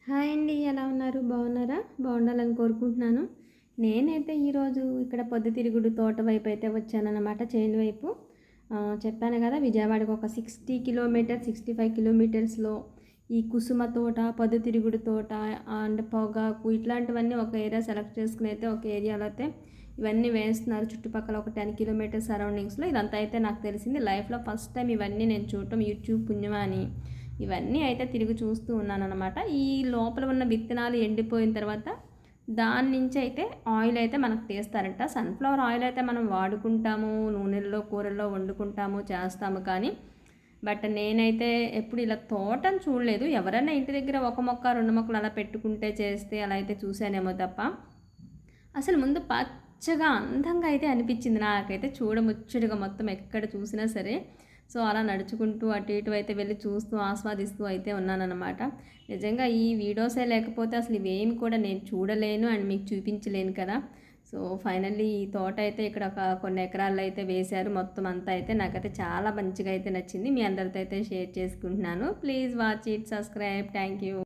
Hi అండి. ఎలా ఉన్నారు? బాగున్నారా? బాగుండాలని కోరుకుంటున్నాను. నేనైతే ఈరోజు ఇక్కడ పొద్దుతిరుగుడు తోట వైపు అయితే వచ్చానన్నమాట. చేను వైపు. చెప్పాను కదా, విజయవాడకు ఒక 60 కిలోమీటర్స్ 65 కిలోమీటర్స్లో ఈ కుసుమ తోట, పొద్దుతిరుగుడు తోట అండ్ పొగాకు ఇట్లాంటివన్నీ ఒక ఏరియా సెలెక్ట్ చేసుకుని అయితే ఒక ఏరియాలో అయితే ఇవన్నీ వేస్తున్నారు. చుట్టుపక్కల ఒక 10 కిలోమీటర్స్ సరౌండింగ్స్లో. ఇదంతా అయితే నాకు తెలిసింది. లైఫ్లో ఫస్ట్ టైం ఇవన్నీ నేను చూడటం, యూట్యూబ్ పుణ్యమా అని ఇవన్నీ అయితే తిరిగి చూస్తూ ఉన్నానన్నమాట. ఈ లోపల ఉన్న విత్తనాలు ఎండిపోయిన తర్వాత దాని నుంచి అయితే ఆయిల్ అయితే మనకు తీస్తారంట. సన్ఫ్లవర్ ఆయిల్ అయితే మనం వాడుకుంటాము, నూనెల్లో కూరల్లో వండుకుంటాము, చేస్తాము. కానీ బట్ నేనైతే ఎప్పుడు ఇలా తోటను చూడలేదు. ఎవరైనా ఇంటి దగ్గర ఒక మొక్క 2 మొక్కలు అలా పెట్టుకుంటే చేస్తే అలా అయితే చూశానేమో తప్ప అసలు ముందు పచ్చగా అందంగా అయితే అనిపించింది నాకైతే. చూడముచ్చటగా మొత్తం ఎక్కడ చూసినా సరే. సో అలా నడుచుకుంటూ అటు ఇటు అయితే వెళ్ళి చూస్తూ ఆస్వాదిస్తూ అయితే ఉన్నానన్నమాట. నిజంగా ఈ వీడియోసే లేకపోతే అసలు ఇవేమి కూడా నేను చూడలేను అండ్ మీకు చూపించలేను కదా. సో ఫైనల్లీ ఈ తోట అయితే ఇక్కడ ఒక కొన్ని ఎకరాల్లో అయితే వేశారు. మొత్తం అంతా అయితే నాకైతే చాలా మంచిగా అయితే నచ్చింది. మీ అందరితో అయితే షేర్ చేసుకుంటున్నాను. Please watch it, subscribe. Thank you.